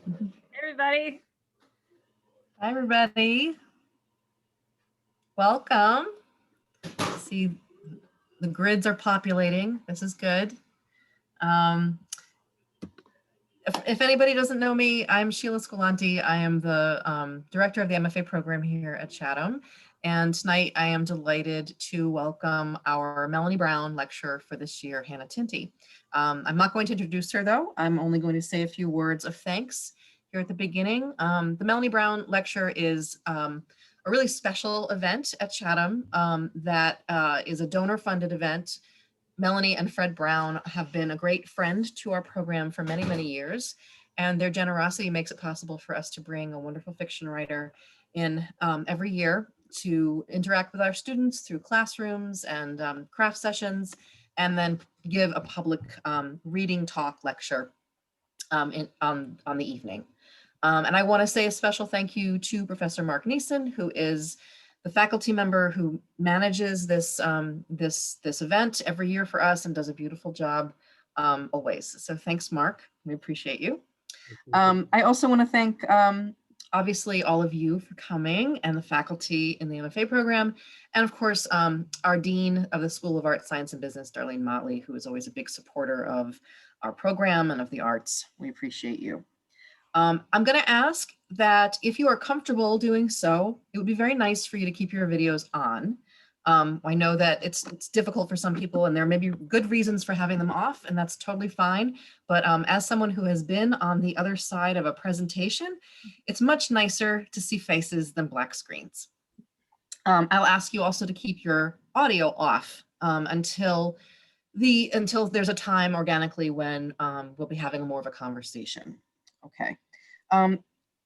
Hey everybody. Hi, everybody. Welcome. See, the grids are populating. This is good. If anybody doesn't know me, I'm Sheila Scolanti. I am the director of the MFA program here at Chatham. And tonight I am delighted to welcome our Melanie Brown Lecturer for this year, Hannah Tinti. I'm not going to introduce her though. I'm only going to say a few words of thanks here at the beginning. The Melanie Brown Lecture is a really special event at Chatham that is a donor-funded event. Melanie and Fred Brown have been a great friend to our program for many, many years, and their generosity makes it possible for us to bring a wonderful fiction writer in every year to interact with our students through classrooms and craft sessions, and then give a public reading talk lecture on the evening. And I want to say a special thank you to Professor Mark Neeson, who is the faculty member who manages this this event every year for us and does a beautiful job always. So thanks, Mark. We appreciate you. I also want to thank obviously all of you for coming and the faculty in the MFA program. And of course, our Dean of the School of Art, Science and Business, Darlene Motley, who is always a big supporter of our program and of the arts. We appreciate you. I'm going to ask that if you are comfortable doing so, it would be very nice for you to keep your videos on. I know that it's difficult for some people and there may be good reasons for having them off, and that's totally fine. But as someone who has been on the other side of a presentation, it's much nicer to see faces than black screens. I'll ask you also to keep your audio off until there's a time organically when we'll be having more of a conversation. Okay.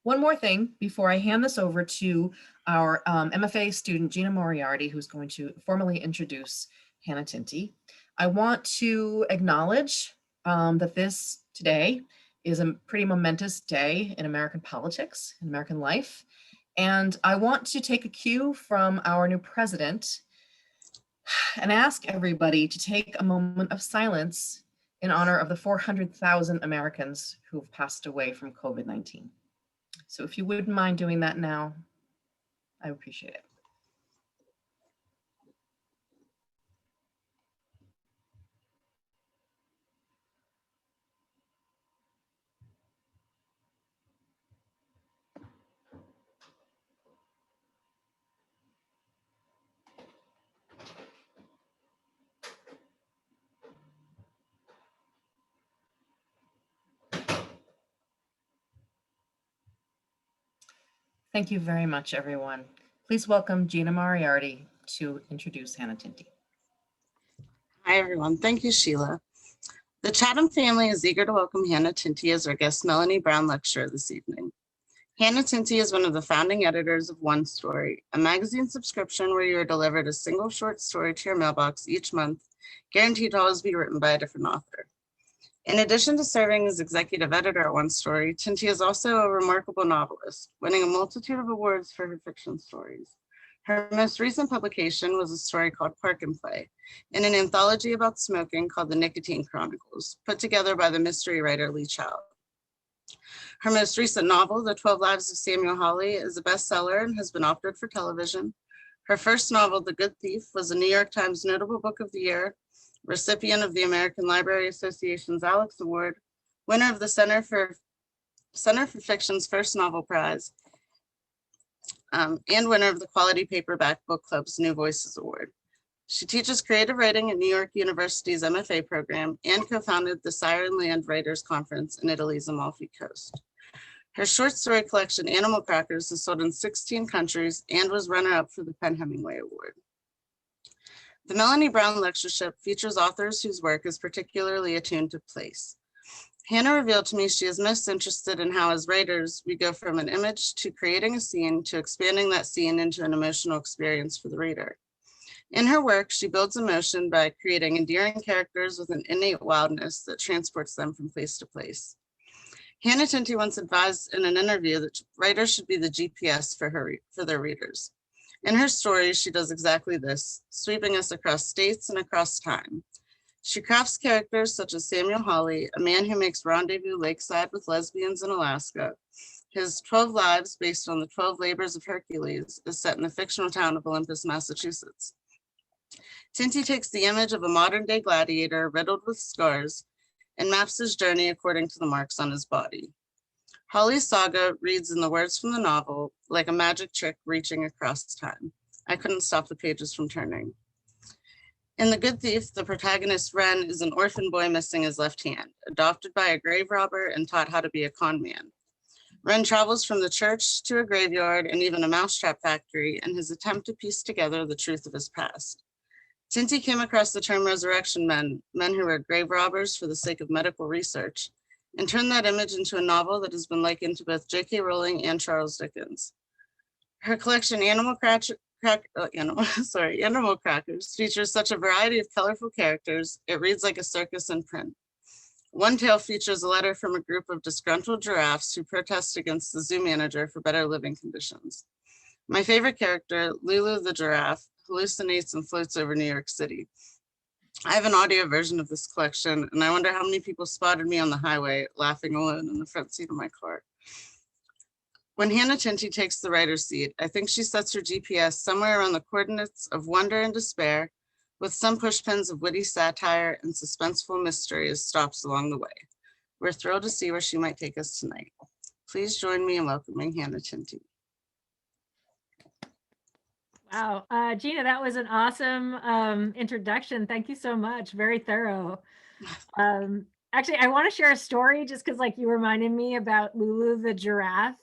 One more thing before I hand this over to our MFA student, Gina Moriarty, who's going to formally introduce Hannah Tinti. I want to acknowledge that this today is a pretty momentous day in American politics, in American life. And I want to take a cue from our new president and ask everybody to take a moment of silence in honor of the 400,000 Americans who have passed away from COVID-19. So if you wouldn't mind doing that now, I appreciate it. Thank you very much, everyone. Please welcome Gina Moriarty to introduce Hannah Tinti. Hi, everyone. Thank you, Sheila. The Chatham family is eager to welcome Hannah Tinti as our guest Melanie Brown Lecturer this evening. Hannah Tinti is one of the founding editors of One Story, a magazine subscription where you are delivered a single short story to your mailbox each month, guaranteed to always be written by a different author. In addition to serving as executive editor at One Story, Tinti is also a remarkable novelist, winning a multitude of awards for her fiction stories. Her most recent publication was a story called Park and Play, in an anthology about smoking called The Nicotine Chronicles, put together by the mystery writer Lee Child. Her most recent novel, The 12 Lives of Samuel Hawley, is a bestseller and has been offered for television. Her first novel, The Good Thief, was a New York Times Notable Book of the Year, recipient of the American Library Association's Alex Award, winner of the Center for Fiction's First Novel Prize, and winner of the Quality Paperback Book Club's New Voices Award. She teaches creative writing at New York University's MFA program and co-founded the Siren Land Writers Conference in Italy's Amalfi Coast. Her short story collection, Animal Crackers, is sold in 16 countries and was runner-up for the PEN Hemingway Award. The Melanie Brown Lectureship features authors whose work is particularly attuned to place. Hannah revealed to me she is most interested in how, as writers, we go from an image to creating a scene to expanding that scene into an emotional experience for the reader. In her work, she builds emotion by creating endearing characters with an innate wildness that transports them from place to place. Hannah Tinti once advised in an interview that writers should be the GPS for their readers. In her stories, she does exactly this, sweeping us across states and across time. She crafts characters such as Samuel Hawley, a man who makes rendezvous lakeside with lesbians in Alaska. His 12 Lives, based on the 12 labors of Hercules, is set in the fictional town of Olympus, Massachusetts. Tinti takes the image of a modern-day gladiator riddled with scars and maps his journey according to the marks on his body. Hawley's saga reads in the words from the novel like a magic trick reaching across time. I couldn't stop the pages from turning. In The Good Thief, the protagonist, Wren, is an orphan boy missing his left hand, adopted by a grave robber and taught how to be a con man. Wren travels from the church to a graveyard and even a mousetrap factory in his attempt to piece together the truth of his past. Tinti came across the term resurrection men who were grave robbers for the sake of medical research, and turned that image into a novel that has been likened to both J.K. Rowling and Charles Dickens. Her collection, Animal Crackers, features such a variety of colorful characters, it reads like a circus in print. One tale features a letter from a group of disgruntled giraffes who protest against the zoo manager for better living conditions. My favorite character, Lulu the giraffe, hallucinates and floats over New York City. I have an audio version of this collection, and I wonder how many people spotted me on the highway laughing alone in the front seat of my car. When Hannah Tinti takes the writer's seat, I think she sets her GPS somewhere around the coordinates of wonder and despair, with some pushpins of witty satire and suspenseful mystery as stops along the way. We're thrilled to see where she might take us tonight. Please join me in welcoming Hannah Tinti. Wow, Gina, that was an awesome introduction. Thank you so much. Very thorough. Actually, I want to share a story just because like you reminded me about Lulu the giraffe.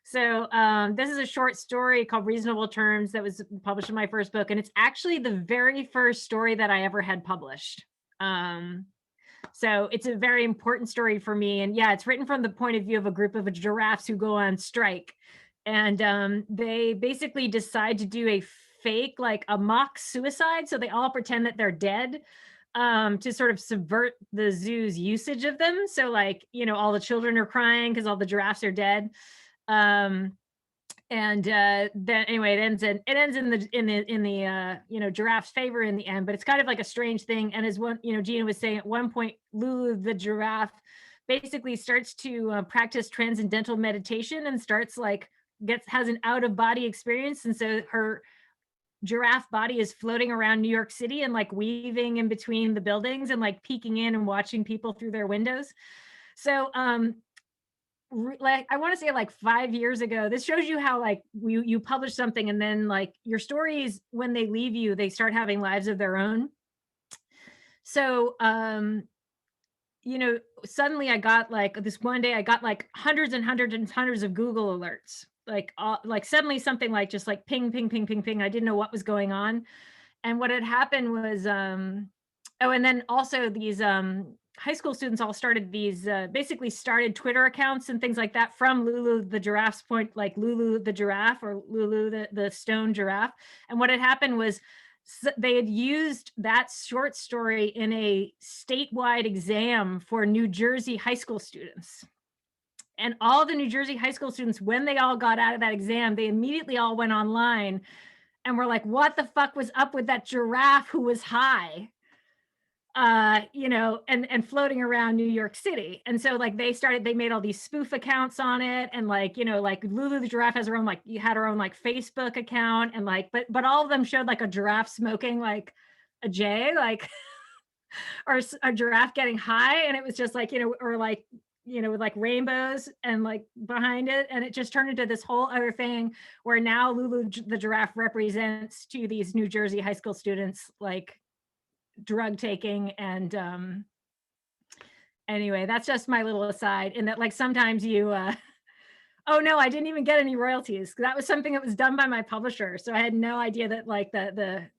So this is a short story called Reasonable Terms that was published in my first book. And it's actually the very first story that I ever had published. So it's a very important story for me. And yeah, it's written from the point of view of a group of giraffes who go on strike. And they basically decide to do a fake, like a mock suicide. So they all pretend that they're dead to sort of subvert the zoo's usage of them. So like, you know, all the children are crying because all the giraffes are dead. Then anyway, it ends in the you know, giraffe's favor in the end, but it's kind of like a strange thing. And as one, you know, Gina was saying at one point, Lulu the giraffe basically starts to practice transcendental meditation and starts like has an out of body experience. And so her giraffe body is floating around New York City and like weaving in between the buildings and like peeking in and watching people through their windows. So, like I want to say like 5 years ago, this shows you how like you publish something and then like your stories, when they leave you, they start having lives of their own. So, you know, suddenly I got like this one day, I got like hundreds and hundreds and hundreds of Google alerts, like suddenly something like just like ping, ping, ping, ping, ping. I didn't know what was going on. And what had happened was, oh, and then also these high school students all started these, basically started Twitter accounts and things like that from Lulu the giraffe's point, like Lulu the giraffe or Lulu the stone giraffe. And what had happened was they had used that short story in a statewide exam for New Jersey high school students. And all the New Jersey high school students, when they all got out of that exam, they immediately all went online and were like, what the fuck was up with that giraffe who was high? You know, and floating around New York City. And so like they made all these spoof accounts on it. And like, you know, like Lulu the giraffe has her own, like you had her own like Facebook account and like, but all of them showed like a giraffe smoking like a J, like, or a giraffe getting high. And it was just like, you know, or like, you know, with like rainbows and like behind it. And it just turned into this whole other thing where now Lulu the giraffe represents to these New Jersey high school students, like drug taking. And anyway, that's just my little aside, in that like sometimes you oh no, I didn't even get any royalties. That was something that was done by my publisher, so I had no idea that like that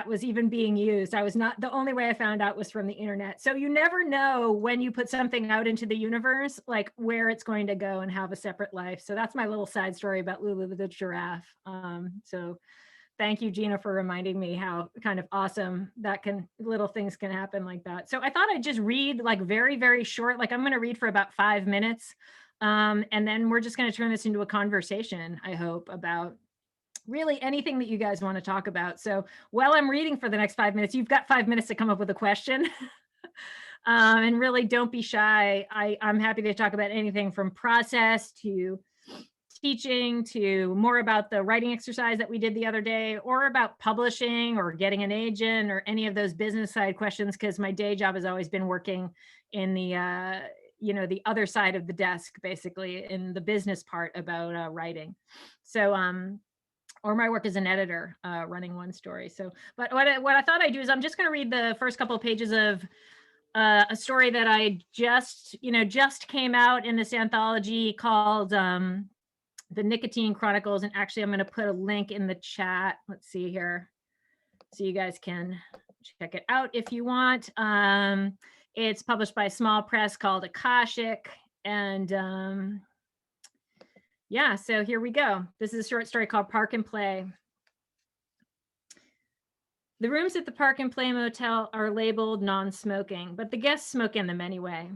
was even being used. I was not, the only way I found out was from the internet. So you never know when you put something out into the universe, like where it's going to go and have a separate life. So that's my little side story about Lulu the giraffe. So thank you, Gina, for reminding me how kind of awesome that little things can happen like that. So I thought I'd just read like very, very short, like I'm going to read for about 5 minutes. And then we're just going to turn this into a conversation, I hope, about really anything that you guys want to talk about. So while I'm reading for the next 5 minutes, you've got 5 minutes to come up with a question. And really don't be shy. I'm happy to talk about anything from process to teaching to more about the writing exercise that we did the other day, or about publishing or getting an agent or any of those business side questions, because my day job has always been working in the the other side of the desk, basically in the business part about writing. So or my work as an editor, running one story. So, but what I thought I'd do is I'm just going to read the first couple of pages of a story that I just came out in this anthology called The Nicotine Chronicles. And actually, I'm going to put a link in the chat. Let's see here, so you guys can check it out if you want. It's published by a small press called Akashic, and yeah, so here we go. This is a short story called Park and Play. The rooms at the Park and Play Motel are labeled non-smoking, but the guests smoke in them anyway.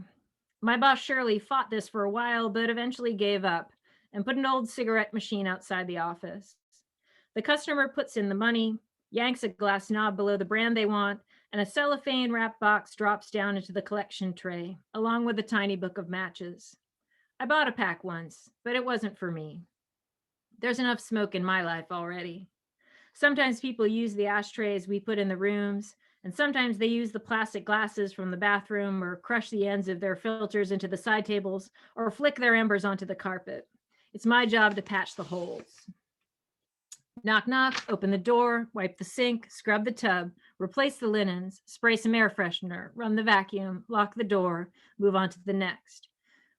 My boss Shirley fought this for a while, but eventually gave up and put an old cigarette machine outside the office. The customer puts in the money, yanks a glass knob below the brand they want, and a cellophane wrapped box drops down into the collection tray, along with a tiny book of matches. I bought a pack once, but it wasn't for me. There's enough smoke in my life already. Sometimes people use the ashtrays we put in the rooms, and sometimes they use the plastic glasses from the bathroom, or crush the ends of their filters into the side tables, or flick their embers onto the carpet. It's my job to patch the holes. Knock, knock, open the door, wipe the sink, scrub the tub, replace the linens, spray some air freshener, run the vacuum, lock the door, move on to the next.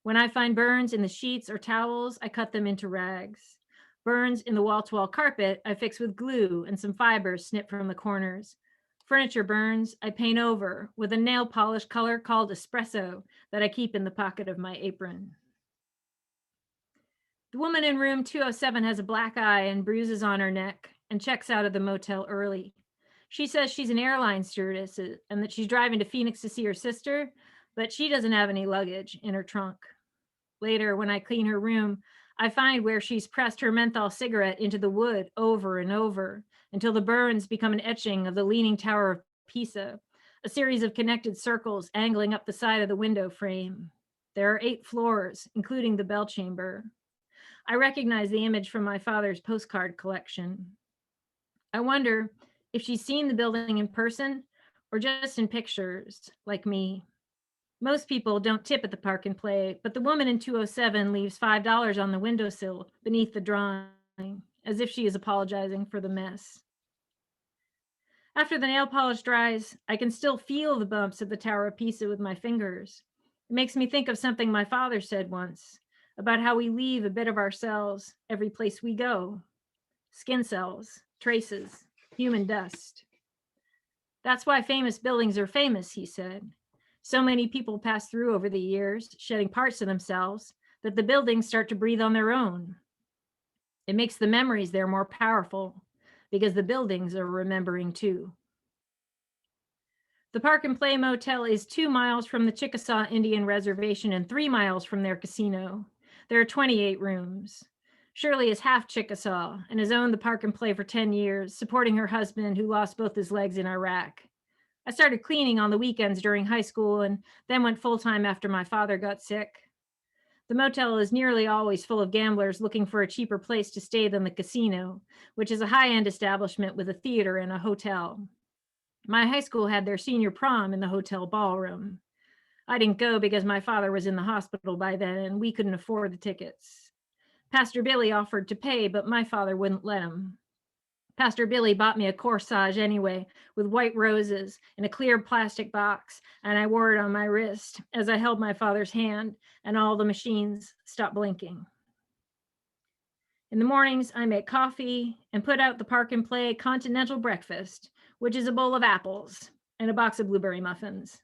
When I find burns in the sheets or towels, I cut them into rags. Burns in the wall-to-wall carpet, I fix with glue and some fibers snipped from the corners. Furniture burns, I paint over with a nail polish color called espresso that I keep in the pocket of my apron. The woman in room 207 has a black eye and bruises on her neck and checks out of the motel early. She says she's an airline stewardess and that she's driving to Phoenix to see her sister, but she doesn't have any luggage in her trunk. Later, when I clean her room, I find where she's pressed her menthol cigarette into the wood over and over until the burns become an etching of the Leaning Tower of Pisa, a series of connected circles angling up the side of the window frame. There are 8 floors, including the bell chamber. I recognize the image from my father's postcard collection. I wonder if she's seen the building in person or just in pictures, like me. Most people don't tip at the Park and Play, but the woman in 207 leaves $5 on the windowsill beneath the drawing, as if she is apologizing for the mess. After the nail polish dries, I can still feel the bumps of the Tower of Pisa with my fingers. It makes me think of something my father said once, about how we leave a bit of ourselves every place we go. Skin cells, traces, human dust. That's why famous buildings are famous, he said. So many people pass through over the years, shedding parts of themselves, that the buildings start to breathe on their own. It makes the memories there more powerful, because the buildings are remembering too. The Park and Play Motel is 2 miles from the Chickasaw Indian Reservation and 3 miles from their casino. There are 28 rooms. Shirley is half Chickasaw and has owned the Park and Play for 10 years, supporting her husband who lost both his legs in Iraq. I started cleaning on the weekends during high school and then went full-time after my father got sick. The motel is nearly always full of gamblers looking for a cheaper place to stay than the casino, which is a high-end establishment with a theater and a hotel. My high school had their senior prom in the hotel ballroom. I didn't go because my father was in the hospital by then and we couldn't afford the tickets. Pastor Billy offered to pay, but my father wouldn't let him. Pastor Billy bought me a corsage anyway, with white roses in a clear plastic box, and I wore it on my wrist as I held my father's hand and all the machines stopped blinking. In the mornings, I make coffee and put out the Park and Play continental breakfast, which is a bowl of apples and a box of blueberry muffins.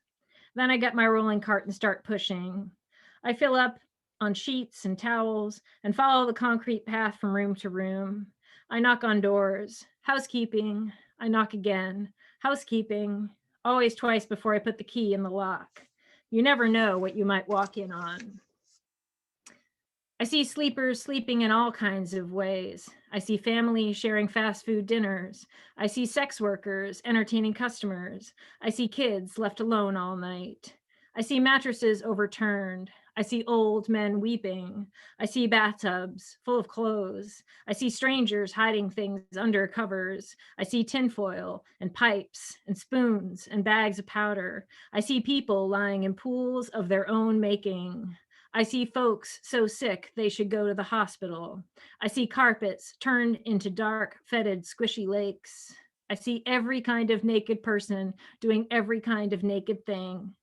Then I get my rolling cart and start pushing. I fill up on sheets and towels and follow the concrete path from room to room. I knock on doors. Housekeeping. I knock again. Housekeeping. Always twice before I put the key in the lock. You never know what you might walk in on. I see sleepers sleeping in all kinds of ways. I see families sharing fast food dinners. I see sex workers entertaining customers. I see kids left alone all night. I see mattresses overturned. I see old men weeping. I see bathtubs full of clothes. I see strangers hiding things under covers. I see tinfoil and pipes and spoons and bags of powder. I see people lying in pools of their own making. I see folks so sick they should go to the hospital. I see carpets turned into dark, fetid, squishy lakes. I see every kind of naked person doing every kind of naked thing.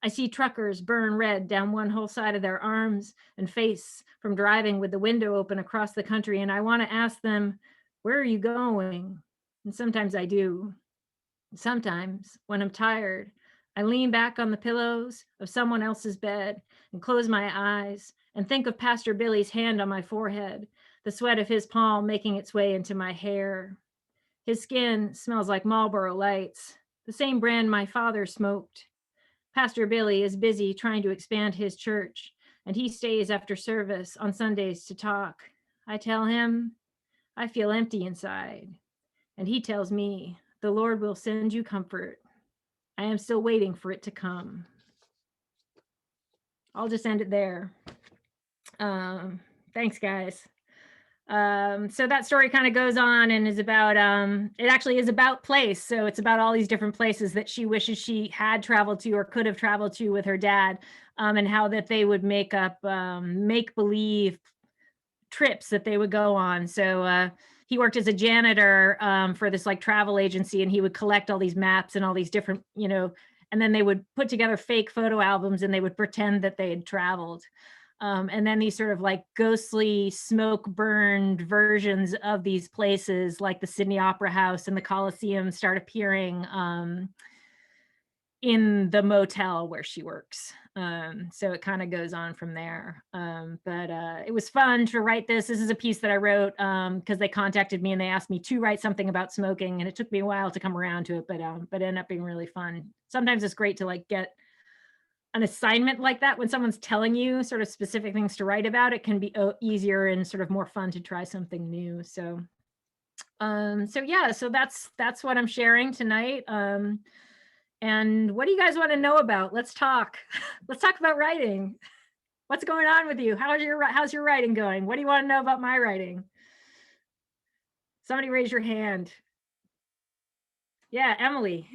I see truckers burn red down one whole side of their arms and face from driving with the window open across the country. And I want to ask them, where are you going? And sometimes I do. Sometimes when I'm tired, I lean back on the pillows of someone else's bed and close my eyes and think of Pastor Billy's hand on my forehead, the sweat of his palm making its way into my hair. His skin smells like Marlboro Lights, the same brand my father smoked. Pastor Billy is busy trying to expand his church, and he stays after service on Sundays to talk. I tell him, I feel empty inside. And he tells me, the Lord will send you comfort. I am still waiting for it to come. I'll just end it there. Thanks, guys. So that story kind of goes on and is about, it actually is about place. So it's about all these different places that she wishes she had traveled to or could have traveled to with her dad, and how that they would make up make-believe trips that they would go on. So he worked as a janitor for this like travel agency, and he would collect all these maps and all these different, and then they would put together fake photo albums and they would pretend that they had traveled. And then these sort of like ghostly smoke burned versions of these places like the Sydney Opera House and the Coliseum start appearing in the motel where she works. So it kind of goes on from there. But it was fun to write this. This is a piece that I wrote because they contacted me and they asked me to write something about smoking, and it took me a while to come around to it, but it ended up being really fun. Sometimes it's great to like get an assignment like that when someone's telling you sort of specific things to write about. It can be easier and sort of more fun to try something new. So yeah, so that's what I'm sharing tonight. And what do you guys want to know about? Let's talk. Let's talk about writing. What's going on with you? How's your writing going? What do you want to know about my writing? Somebody raise your hand. Yeah, Emily.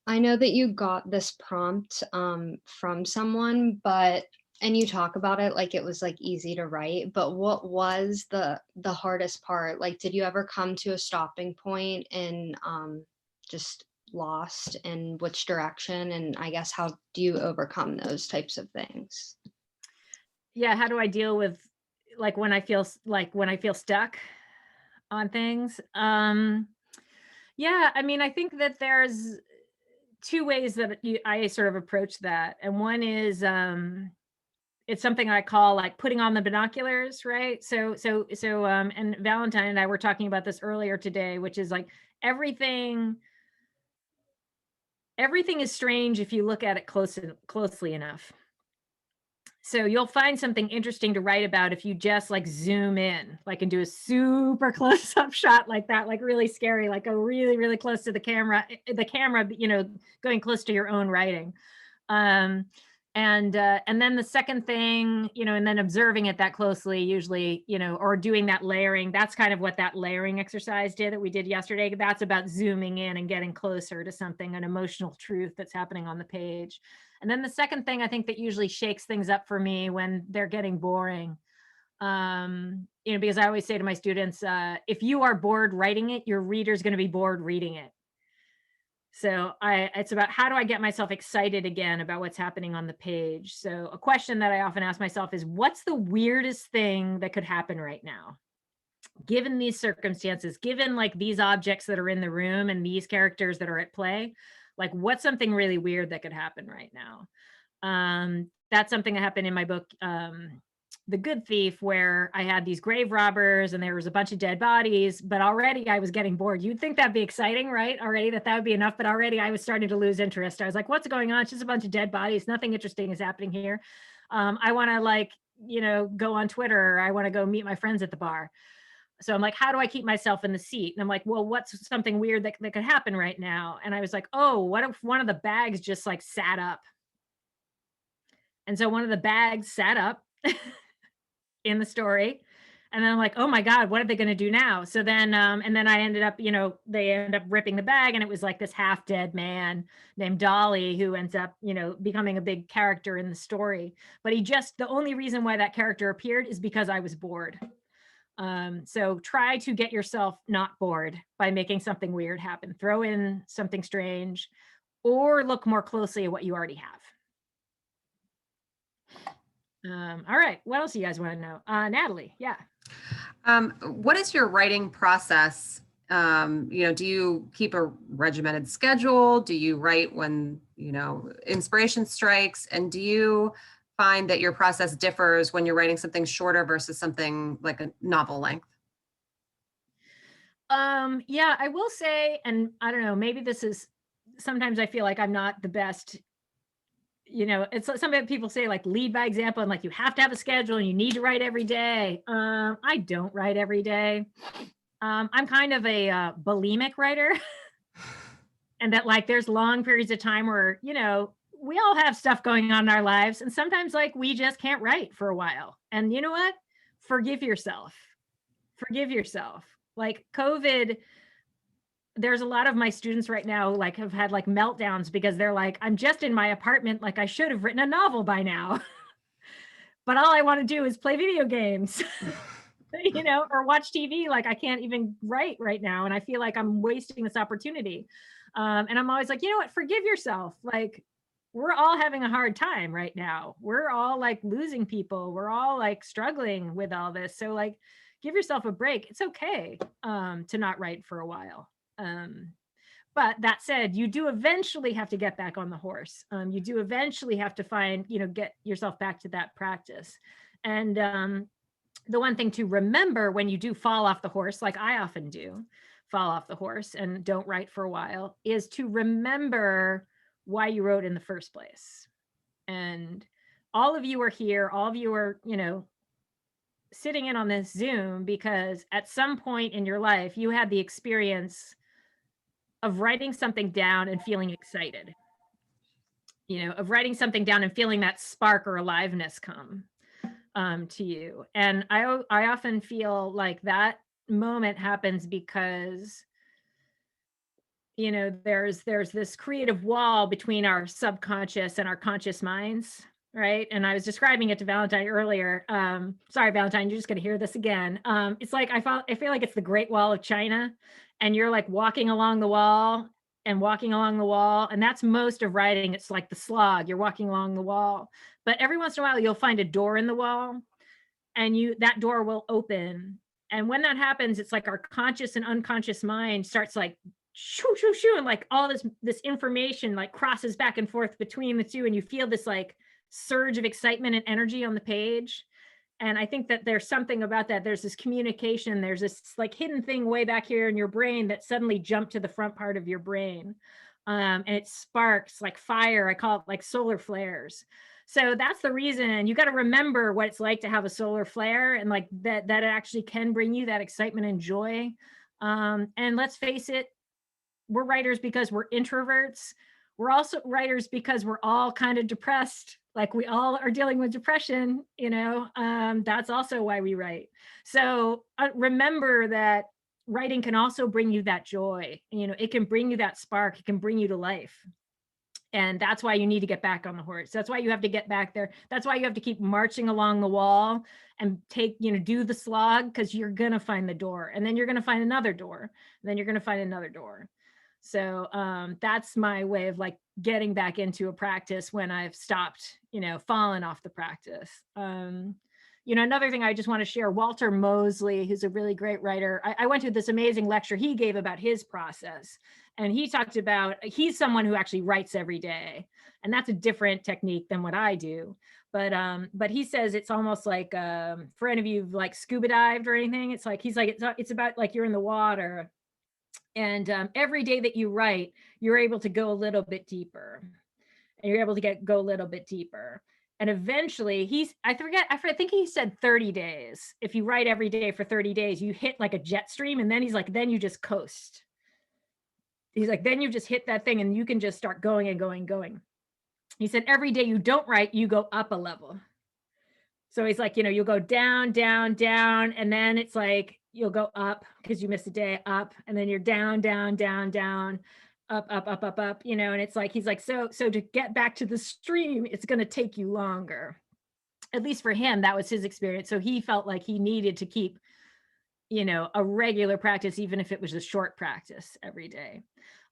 I know that you got this prompt from someone, and you talk about it like it was like easy to write, but what was the hardest part? Like, did you ever come to a stopping point and just lost in which direction? And I guess, how do you overcome those types of things? Yeah, how do I deal with like when I feel stuck on things? Yeah, I mean, I think that there's two ways that I sort of approach that. And one is it's something I call like putting on the binoculars, right? So and Valentine and I were talking about this earlier today, which is like everything is strange if you look at it closely enough. So you'll find something interesting to write about if you just like zoom in, like and do a super close up shot like that, like really scary, like go really, really close to the camera, going close to your own writing. And then the second thing, and then observing it that closely, usually, or doing that layering. That's kind of what that layering exercise that we did yesterday. That's about zooming in and getting closer to something, an emotional truth that's happening on the page. And then the second thing I think that usually shakes things up for me when they're getting boring, because I always say to my students, if you are bored writing it, your reader's going to be bored reading it. So it's about how do I get myself excited again about what's happening on the page. So a question that I often ask myself is, what's the weirdest thing that could happen right now? Given these circumstances, given like these objects that are in the room and these characters that are at play, like what's something really weird that could happen right now? That's something that happened in my book, The Good Thief, where I had these grave robbers and there was a bunch of dead bodies, but already I was getting bored. You'd think that'd be exciting, right? Already that would be enough, but already I was starting to lose interest. I was like, what's going on? It's just a bunch of dead bodies. Nothing interesting is happening here. I want to like go on Twitter, or I want to go meet my friends at the bar. So I'm like, how do I keep myself in the seat? And I'm like, well, what's something weird that could happen right now? And I was like, oh, what if one of the bags just like sat up? And so one of the bags sat up in the story. And then I'm like, oh my God, what are they going to do now? So then, and then I ended up, they end up ripping the bag, and it was like this half dead man named Dolly who ends up, becoming a big character in the story. But the only reason why that character appeared is because I was bored. So try to get yourself not bored by making something weird happen. Throw in something strange, or look more closely at what you already have. All right. What else do you guys want to know? Natalie, yeah. What is your writing process? Do you keep a regimented schedule? Do you write when, inspiration strikes? And do you find that your process differs when you're writing something shorter versus something like a novel length? Yeah, I will say, and I don't know, maybe sometimes I feel like I'm not the best. It's like some people say like lead by example, and like you have to have a schedule and you need to write every day. I don't write every day. I'm kind of a bulimic writer, and that like there's long periods of time where we all have stuff going on in our lives, and sometimes like we just can't write for a while. And you know what? Forgive yourself. Forgive yourself. Like COVID. There's a lot of my students right now like have had like meltdowns because they're like, I'm just in my apartment, like I should have written a novel by now. But all I want to do is play video games, or watch TV. Like I can't even write right now. And I feel like I'm wasting this opportunity. And I'm always like, you know what, forgive yourself. Like we're all having a hard time right now. We're all like losing people. We're all like struggling with all this. So like, give yourself a break. It's okay to not write for a while. But that said, you do eventually have to get back on the horse. You do eventually have to get yourself back to that practice. And the one thing to remember when you do fall off the horse, like I often do, fall off the horse and don't write for a while, is to remember why you wrote in the first place. And all of you are here, all of you are, sitting in on this Zoom because at some point in your life, you had the experience of writing something down and feeling excited, of writing something down and feeling that spark or aliveness come to you. And I often feel like that moment happens because, there's this creative wall between our subconscious and our conscious minds. Right. And I was describing it to Valentine earlier. Sorry, Valentine, you're just going to hear this again. It's like, I feel like it's the Great Wall of China, and you're like walking along the wall and walking along the wall. And that's most of writing. It's like the slog, you're walking along the wall, but every once in a while you'll find a door in the wall, and that door will open. And when that happens, it's like our conscious and unconscious mind starts like shoo, shoo, shoo. And like all this information like crosses back and forth between the two. And you feel this like surge of excitement and energy on the page. And I think that there's something about that. There's this communication, there's this like hidden thing way back here in your brain that suddenly jumped to the front part of your brain. And it sparks like fire. I call it like solar flares. So that's the reason. And you got to remember what it's like to have a solar flare, and like that it actually can bring you that excitement and joy. And let's face it, we're writers because we're introverts. We're also writers because we're all kind of depressed. Like we all are dealing with depression, that's also why we write. So remember that writing can also bring you that joy. It can bring you that spark. It can bring you to life. And that's why you need to get back on the horse. That's why you have to get back there. That's why you have to keep marching along the wall and do the slog, because you're going to find the door, and then you're going to find another door, and then you're going to find another door. So that's my way of like getting back into a practice when I've stopped, fallen off the practice. Another thing I just want to share, Walter Mosley, who's a really great writer. I went to this amazing lecture he gave about his process. And he talked about, he's someone who actually writes every day. And that's a different technique than what I do. But he says it's almost like, for any of you like scuba dived or anything, it's like, he's like, it's about like you're in the water. And every day that you write, you're able to go a little bit deeper, and you're able to go a little bit deeper. And eventually I think he said 30 days. If you write every day for 30 days, you hit like a jet stream. And then he's like, then you just coast. He's like, then you just hit that thing and you can just start going and going, going. He said, every day you don't write, you go up a level. So he's like, you'll go down, down, down. And then it's like, you'll go up because you missed a day, up. And then you're down, down, down, down, up, up, up, up, up, and it's like, he's like, so to get back to the stream, it's going to take you longer. At least for him, that was his experience. So he felt like he needed to keep, a regular practice, even if it was a short practice every day.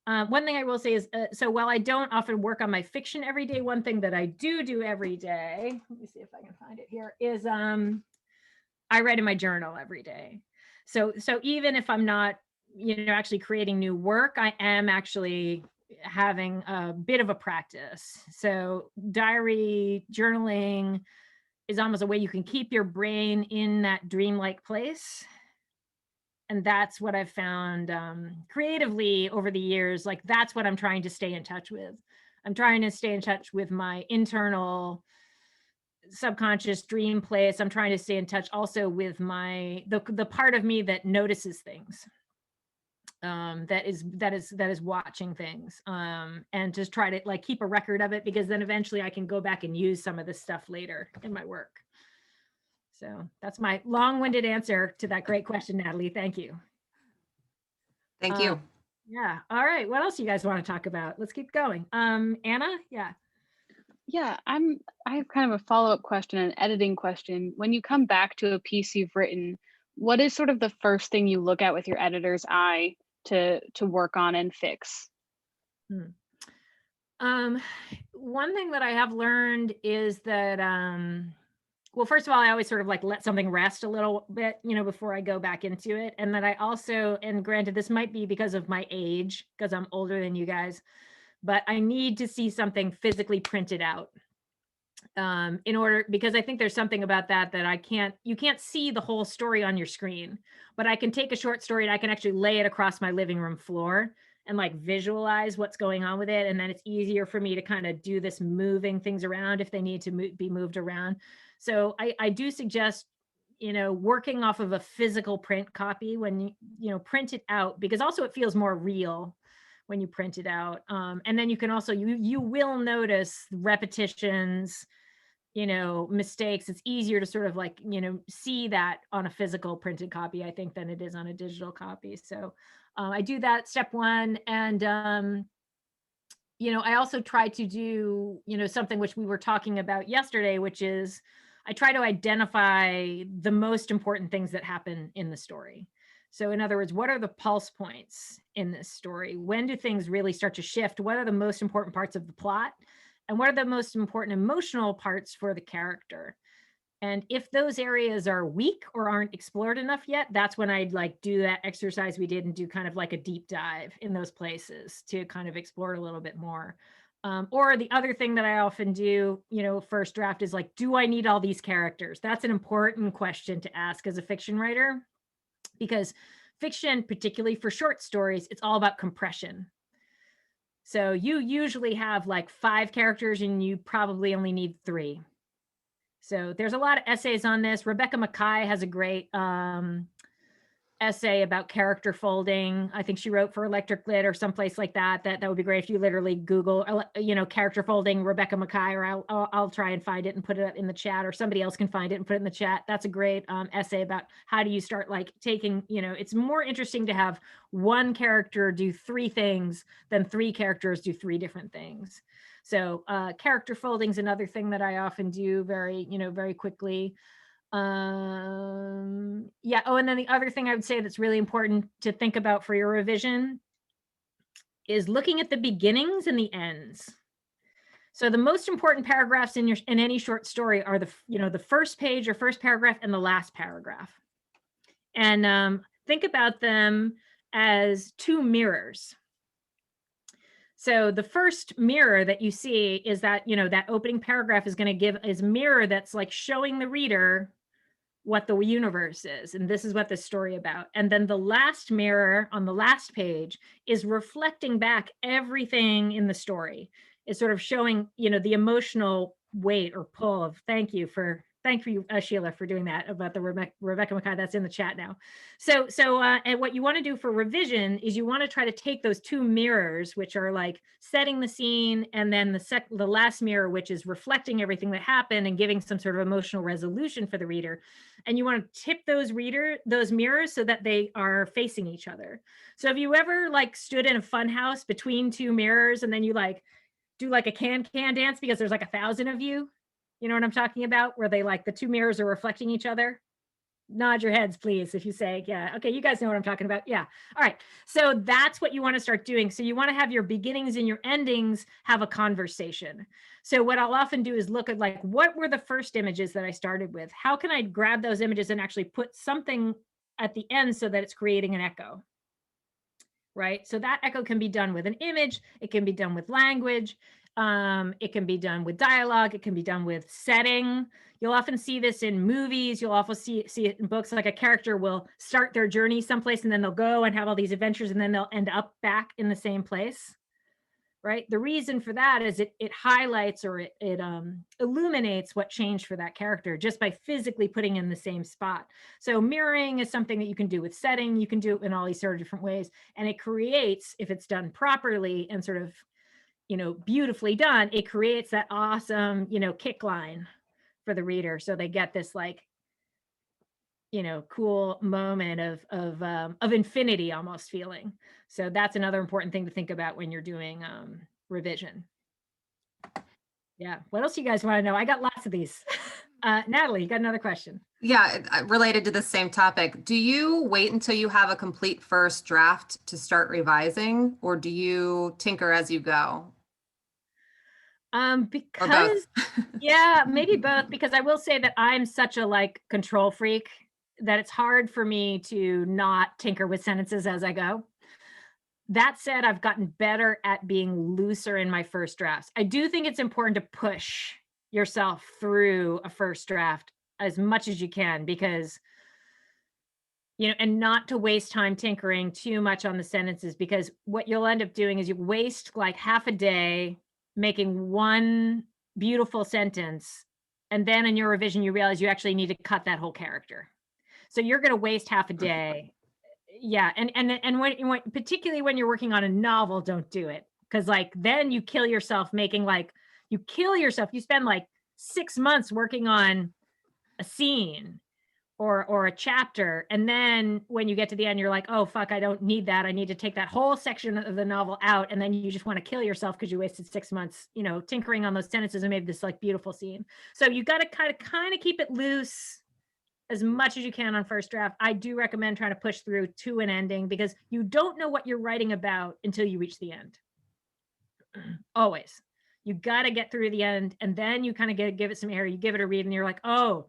One thing I will say is, so while I don't often work on my fiction every day, one thing that I do every day, let me see if I can find it here, is I write in my journal every day. So even if I'm not, actually creating new work, I am actually having a bit of a practice. So diary journaling is almost a way you can keep your brain in that dreamlike place. And that's what I've found creatively over the years. Like, that's what I'm trying to stay in touch with. I'm trying to stay in touch with my internal subconscious dream place. I'm trying to stay in touch also with the part of me that notices things, that is watching things, and just try to like keep a record of it, because then eventually I can go back and use some of this stuff later in my work. So that's my long-winded answer to that great question, Natalie. Thank you. Thank you. Yeah. All right. What else do you guys want to talk about? Let's keep going. Anna? Yeah. Yeah, I have kind of a follow-up question, an editing question. When you come back to a piece you've written, what is sort of the first thing you look at with your editor's eye to work on and fix? One thing that I have learned is that well, first of all, I always sort of like let something rest a little bit, before I go back into it. And then I also, and granted, this might be because of my age, because I'm older than you guys, but I need to see something physically printed out because I think there's something about that you can't see the whole story on your screen, but I can take a short story and I can actually lay it across my living room floor and like visualize what's going on with it. And then it's easier for me to kind of do this moving things around if they need to be moved around. So I do suggest, working off of a physical print copy when you print it out, because also it feels more real when you print it out. And then you can also, you will notice repetitions, mistakes. It's easier to sort of like, see that on a physical printed copy, I think, than it is on a digital copy. So I do that, step one. And, I also try to do, something which we were talking about yesterday, which is I try to identify the most important things that happen in the story. So in other words, what are the pulse points in this story? When do things really start to shift? What are the most important parts of the plot? And what are the most important emotional parts for the character? And if those areas are weak or aren't explored enough yet, that's when I'd like do that exercise we did and do kind of like a deep dive in those places to kind of explore it a little bit more. Or the other thing that I often do, first draft is like, do I need all these characters? That's an important question to ask as a fiction writer, because fiction, particularly for short stories, it's all about compression. So you usually have like 5 characters and you probably only need 3. So there's a lot of essays on this. Rebecca Mackay has a great essay about character folding. I think she wrote for Electric Lit or someplace like that. That would be great if you literally Google, character folding Rebecca Mackay, or I'll try and find it and put it up in the chat, or somebody else can find it and put it in the chat. That's a great essay about how do you start like taking, it's more interesting to have one character do 3 things than 3 characters do 3 different things. So character folding is another thing that I often do very quickly. Yeah. Oh, and then the other thing I would say that's really important to think about for your revision is looking at the beginnings and the ends. So the most important paragraphs in any short story are the first page or first paragraph and the last paragraph. And think about them as 2 mirrors. So the first mirror that you see is that, that opening paragraph is going to give is mirror that's like showing the reader what the universe is. And this is what this story about. And then the last mirror on the last page is reflecting back everything in the story. Is sort of showing, the emotional weight or pull of thank you, Sheila, for doing that about the Rebecca Mackay. That's in the chat now. So and what you want to do for revision is you want to try to take those two mirrors, which are like setting the scene, and then the last mirror, which is reflecting everything that happened and giving some sort of emotional resolution for the reader. And you want to tip those mirrors so that they are facing each other. So have you ever like stood in a fun house between two mirrors and then you like do like a can dance because there's like 1,000 of you? You know what I'm talking about? Where they like the two mirrors are reflecting each other? Nod your heads, please, if you say, yeah, okay, you guys know what I'm talking about. Yeah. All right. So that's what you want to start doing. So you want to have your beginnings and your endings have a conversation. So what I'll often do is look at like, what were the first images that I started with? How can I grab those images and actually put something at the end so that it's creating an echo? Right? So that echo can be done with an image. It can be done with language. It can be done with dialogue. It can be done with setting. You'll often see this in movies. You'll often see it in books. Like a character will start their journey someplace and then they'll go and have all these adventures and then they'll end up back in the same place. Right? The reason for that is it highlights or it illuminates what changed for that character just by physically putting in the same spot. So mirroring is something that you can do with setting. You can do it in all these sort of different ways. And it creates, if it's done properly and sort of, beautifully done, it creates that awesome, kick line for the reader. So they get this like, cool moment of infinity almost feeling. So that's another important thing to think about when you're doing revision. Yeah. What else do you guys want to know? I got lots of these. Natalie, you got another question? Yeah, related to the same topic. Do you wait until you have a complete first draft to start revising, or do you tinker as you go? Because yeah, maybe both, because I will say that I'm such a like control freak that it's hard for me to not tinker with sentences as I go. That said, I've gotten better at being looser in my first drafts. I do think it's important to push yourself through a first draft as much as you can, because, and not to waste time tinkering too much on the sentences, because what you'll end up doing is you waste like half a day making one beautiful sentence. And then in your revision, you realize you actually need to cut that whole character. So you're going to waste half a day. Yeah. And when particularly when you're working on a novel, don't do it. Because like, then you kill yourself you spend like 6 months working on a scene or a chapter. And then when you get to the end, you're like, oh, fuck, I don't need that. I need to take that whole section of the novel out. And then you just want to kill yourself because you wasted 6 months, tinkering on those sentences and made this like beautiful scene. So you got to kind of keep it loose as much as you can on first draft. I do recommend trying to push through to an ending, because you don't know what you're writing about until you reach the end. Always. You got to get through the end, and then you kind of give it some air. You give it a read and you're like, oh,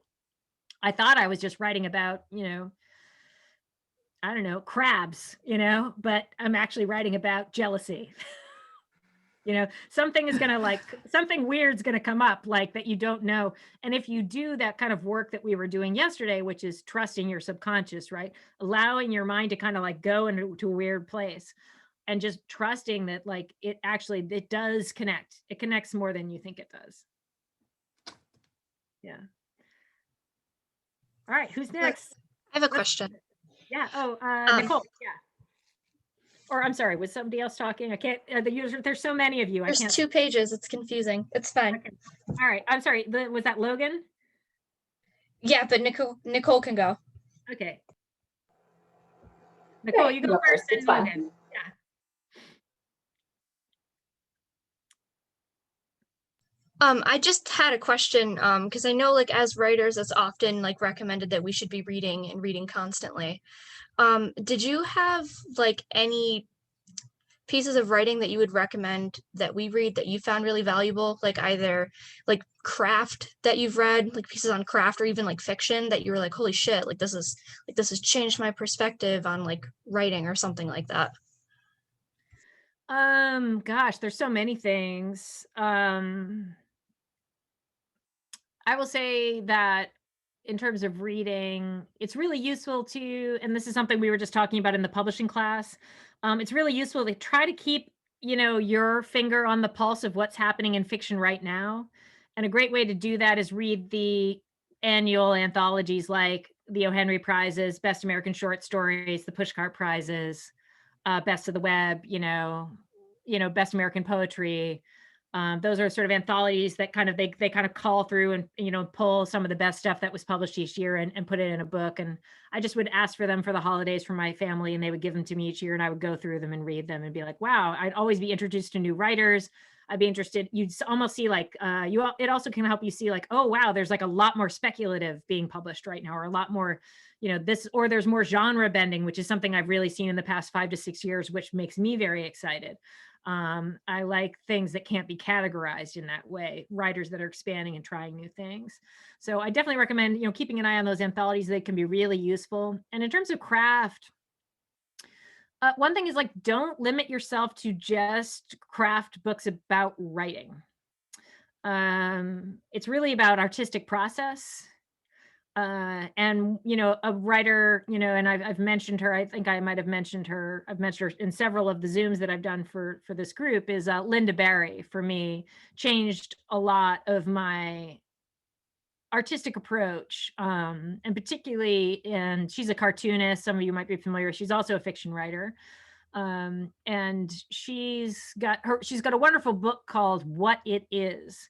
I thought I was just writing about, I don't know, crabs, but I'm actually writing about jealousy. Something is going to something weird's going to come up like that you don't know. And if you do that kind of work that we were doing yesterday, which is trusting your subconscious, right? Allowing your mind to kind of like go into a weird place and just trusting that like it does connect. It connects more than you think it does. Yeah. All right, who's next? I have a question. Yeah. Oh, Nicole. Yeah. Or I'm sorry, was somebody else talking? I can't. There's so many of you. There's I can't. 2 pages. It's confusing. It's fine. Okay. All right. I'm sorry. Was that Logan? Yeah, but Nicole can go. Okay. Nicole, you go first. Then Logan. Yeah. I just had a question, because I know like as writers, it's often like recommended that we should be reading and reading constantly. Did you have like any pieces of writing that you would recommend that we read that you found really valuable, like either like craft that you've read, like pieces on craft, or even like fiction that you were like, holy shit, like this has changed my perspective on like writing or something like that? Gosh, there's so many things. I will say that in terms of reading, it's really useful to, and this is something we were just talking about in the publishing class. It's really useful to try to keep, your finger on the pulse of what's happening in fiction right now. And a great way to do that is read the annual anthologies like the O. Henry Prizes, Best American Short Stories, the Pushcart Prizes, Best of the Web, Best American Poetry. Those are sort of anthologies that kind of they kind of call through and pull some of the best stuff that was published each year and put it in a book. And I just would ask for them for the holidays for my family, and they would give them to me each year, and I would go through them and read them and be like, wow, I'd always be introduced to new writers. I'd be interested. You'd almost see like it also can help you see like, oh wow, there's like a lot more speculative being published right now, or a lot more or there's more genre bending, which is something I've really seen in the past 5 to 6 years, which makes me very excited. I like things that can't be categorized in that way, writers that are expanding and trying new things. So I definitely recommend, keeping an eye on those anthologies. They can be really useful. And in terms of craft, one thing is like, don't limit yourself to just craft books about writing. It's really about artistic process. And a writer, and I've mentioned her. I think I might have mentioned her. I've mentioned her in several of the Zooms that I've done for this group. Is Linda Barry, for me, changed a lot of my artistic approach, and particularly, and she's a cartoonist. Some of you might be familiar. She's also a fiction writer, and she's got a wonderful book called What It Is.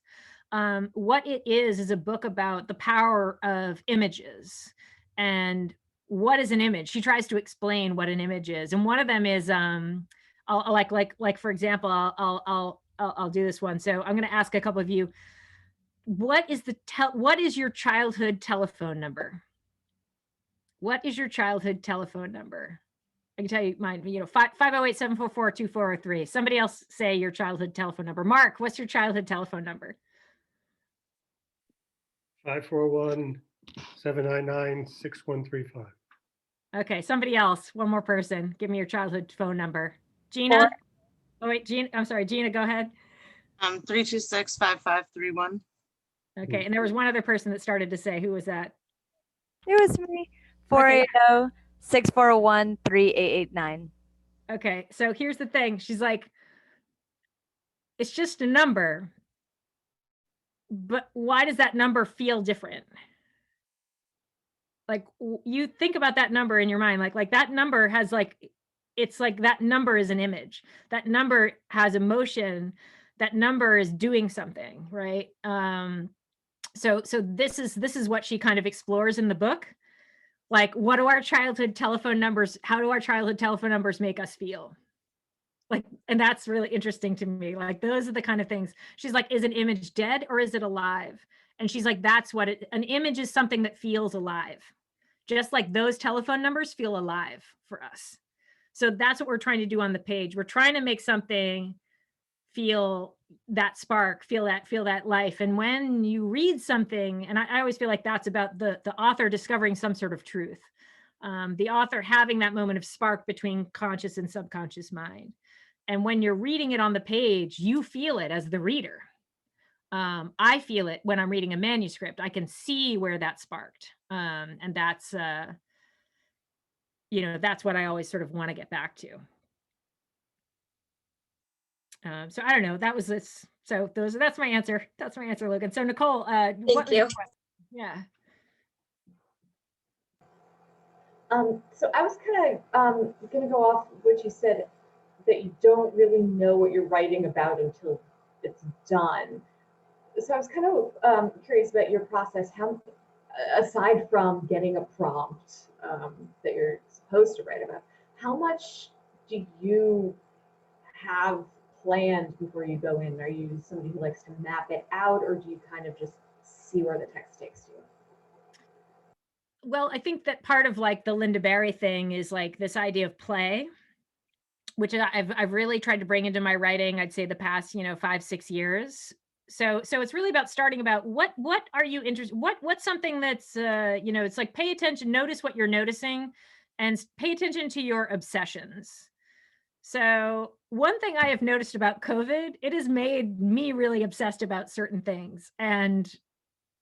What It Is a book about the power of images and what is an image. She tries to explain what an image is, and one of them is like for example, I'll do this one. So I'm going to ask a couple of you, what is your childhood telephone number? What is your childhood telephone number? I can tell you mine, 508-744-2403. Somebody else say your childhood telephone number. Mark, what's your childhood telephone number? 541-799-6135. Okay, somebody else, one more person. Give me your childhood phone number. Gina? Oh wait, Gina, I'm sorry, Gina, go ahead. 326-5531. Okay, and there was one other person that started to say, who was that? It was me. 480-641-3889. Okay, so here's the thing. She's like, it's just a number, but why does that number feel different? Like, you think about that number in your mind, like that number has it's like that number is an image. That number has emotion. That number is doing something, right? So this is what she kind of explores in the book. Like, what do our childhood telephone numbers, how do our childhood telephone numbers make us feel? Like, and that's really interesting to me. Like, those are the kind of things. She's like, is an image dead or is it alive? And she's like, that's what an image is, something that feels alive. Just like those telephone numbers feel alive for us. So that's what we're trying to do on the page. We're trying to make something feel that spark, feel that life. And when you read something, and I always feel like that's about the author discovering some sort of truth. The author having that moment of spark between conscious and subconscious mind. And when you're reading it on the page, you feel it as the reader. I feel it when I'm reading a manuscript. I can see where that sparked. And that's, that's what I always sort of want to get back to. So I don't know, that was this. So that's my answer. That's my answer, Logan. So Nicole, Thank you. Yeah. So I was kind of going to go off what you said, that you don't really know what you're writing about until it's done. So I was kind of curious about your process. How, aside from getting a prompt that you're supposed to write about, how much do you have planned before you go in? Are you somebody who likes to map it out, or do you kind of just see where the text takes you? Well, I think that part of like the Linda Barry thing is like this idea of play, which I've really tried to bring into my writing, I'd say the past, 5-6 years. So it's really about starting about what are you interested, what's something that's, it's like, pay attention, notice what you're noticing, and pay attention to your obsessions. So one thing I have noticed about COVID, it has made me really obsessed about certain things. And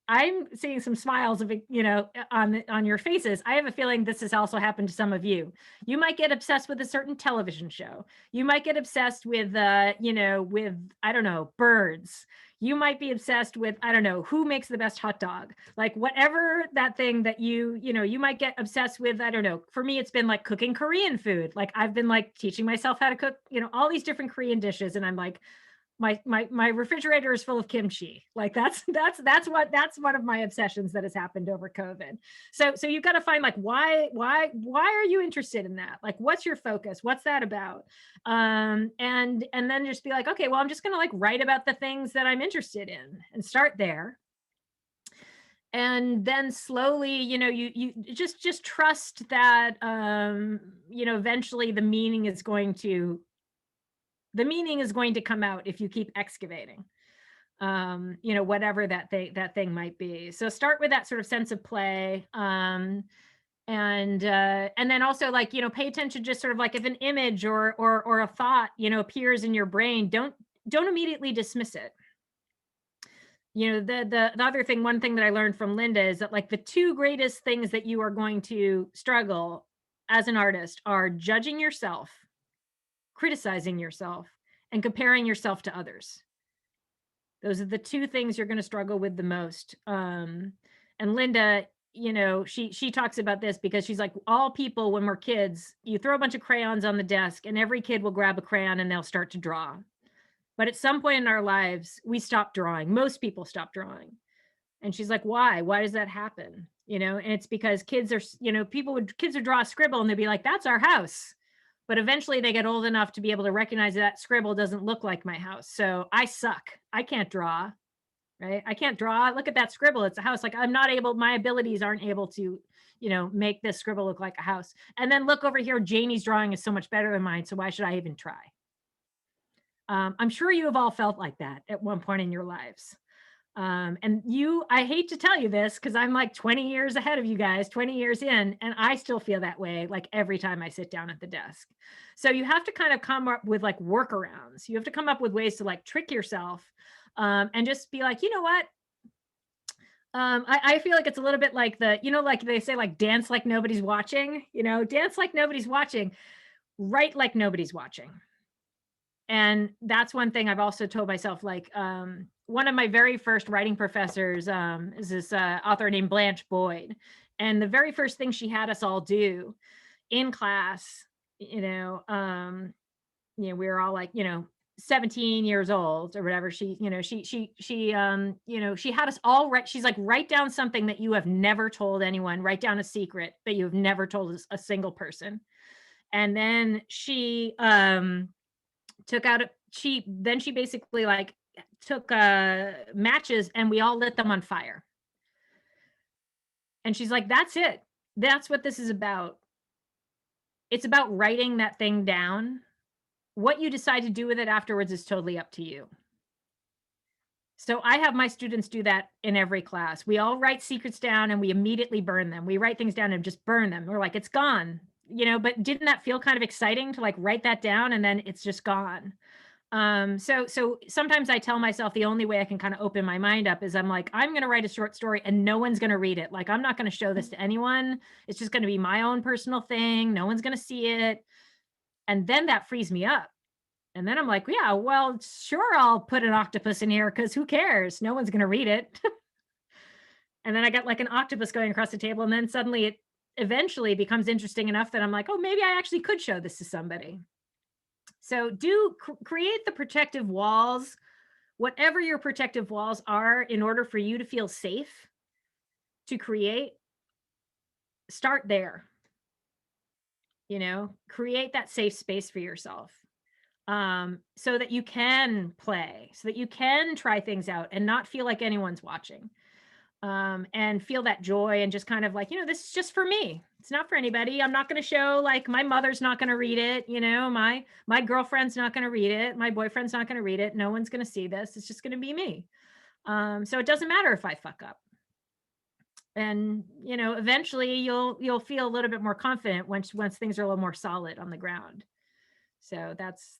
I'm seeing some smiles of, on your faces. I have a feeling this has also happened to some of you. You might get obsessed with a certain television show. You might get obsessed with, with, I don't know, birds. You might be obsessed with, I don't know, who makes the best hot dog, like whatever that thing that you might get obsessed with. I don't know. For me, it's been like cooking Korean food. Like I've been like teaching myself how to cook, all these different Korean dishes. And I'm like, my refrigerator is full of kimchi. Like that's one of my obsessions that has happened over COVID. So you've got to find like why are you interested in that? Like what's your focus? What's that about? And then just be like, okay, well, I'm just gonna like write about the things that I'm interested in and start there. And then slowly, you just trust that eventually the meaning is going to come out if you keep excavating, whatever that thing might be. So start with that sort of sense of play. And then also like, pay attention, just sort of like if an image or a thought, appears in your brain, don't immediately dismiss it. The other thing, one thing that I learned from Linda is that like the two greatest things that you are going to struggle as an artist are judging yourself, criticizing yourself, and comparing yourself to others. Those are the two things you're going to struggle with the most. And Linda, she talks about this because she's like, all people, when we're kids, you throw a bunch of crayons on the desk and every kid will grab a crayon and they'll start to draw. But at some point in our lives, we stop drawing. Most people stop drawing. And she's like, why? Why does that happen? And it's because kids are, kids would draw a scribble and they'd be like, that's our house. But eventually they get old enough to be able to recognize that scribble doesn't look like my house. So I suck. I can't draw, right? I can't draw. Look at that scribble. It's a house. Like my abilities aren't able to, make this scribble look like a house. And then look over here, Janie's drawing is so much better than mine. So why should I even try? I'm sure you have all felt like that at one point in your lives. And I hate to tell you this because I'm like 20 years ahead of you guys, 20 years in, and I still feel that way like every time I sit down at the desk. So you have to kind of come up with like workarounds. You have to come up with ways to like trick yourself and just be like, you know what? I feel like it's a little bit like like they say, like dance like nobody's watching, dance like nobody's watching, write like nobody's watching. And that's one thing I've also told myself, like one of my very first writing professors is this author named Blanche Boyd. And the very first thing she had us all do in class, we were all like, 17 years old or whatever. She had us all write. She's like, write down something that you have never told anyone, write down a secret that you have never told a single person. And then she she basically like took matches and we all lit them on fire. And she's like, that's it. That's what this is about. It's about writing that thing down. What you decide to do with it afterwards is totally up to you. So I have my students do that in every class. We all write secrets down and we immediately burn them. We write things down and just burn them. We're like, it's gone. But didn't that feel kind of exciting to like write that down and then it's just gone? So sometimes I tell myself the only way I can kind of open my mind up is I'm like, I'm going to write a short story and no one's going to read it. Like, I'm not going to show this to anyone. It's just going to be my own personal thing. No one's going to see it. And then that frees me up. And then I'm like, yeah, well, sure, I'll put an octopus in here because who cares? No one's going to read it. And then I got like an octopus going across the table. And then suddenly it eventually becomes interesting enough that I'm like, oh, maybe I actually could show this to somebody. So create the protective walls, whatever your protective walls are, in order for you to feel safe to create. Start there. Create that safe space for yourself so that you can play, so that you can try things out and not feel like anyone's watching. And feel that joy and just kind of like, this is just for me. It's not for anybody. I'm not going to show, like, my mother's not going to read it. My girlfriend's not going to read it. My boyfriend's not going to read it. No one's going to see this. It's just going to be me. So it doesn't matter if I fuck up. And, eventually you'll feel a little bit more confident once things are a little more solid on the ground. So that's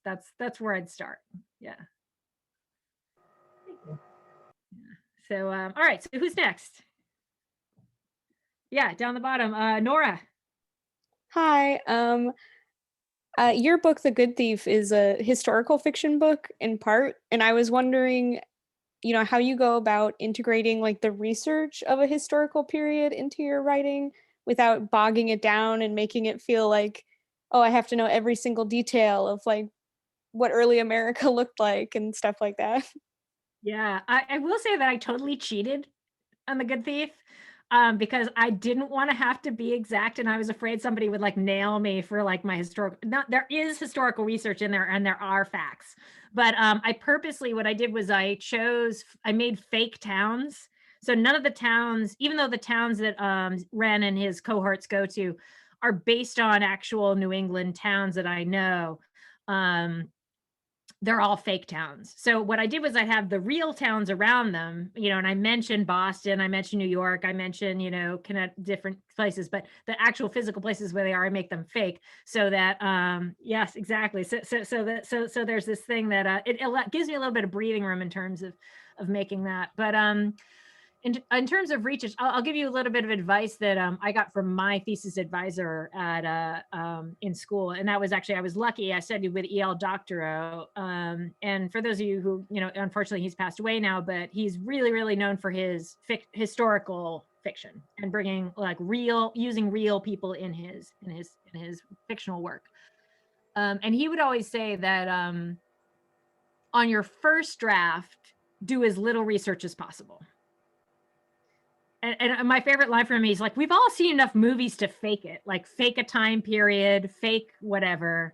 where I'd start. Yeah. Thank you. So, all right. So who's next? Yeah, down the bottom, Nora. Hi. Your book, The Good Thief, is a historical fiction book in part, and I was wondering how you go about integrating like the research of a historical period into your writing without bogging it down and making it feel like, oh, I have to know every single detail of like what early America looked like and stuff like that. Yeah, I will say that I totally cheated on The Good Thief, because I didn't want to have to be exact, and I was afraid somebody would like nail me for like my historical. Not there is historical research in there, and there are facts, but I purposely what I did was I made fake towns. So none of the towns, even though the towns that Ren and his cohorts go to, are based on actual New England towns that I know. They're all fake towns. So what I did was I have the real towns around them, and I mentioned Boston, I mentioned New York, I mentioned, different places, but the actual physical places where they are, I make them fake so that, yes, exactly. So there's this thing that it gives me a little bit of breathing room in terms of making that. But in terms of research, I'll give you a little bit of advice that I got from my thesis advisor at in school, and that was actually I was lucky. I studied with E.L. Doctorow, and for those of you who unfortunately he's passed away now, but he's really known for his historical fiction and bringing like using real people in his fictional work. And he would always say that on your first draft, do as little research as possible. And my favorite line from me is like, we've all seen enough movies to fake it, like fake a time period, fake whatever.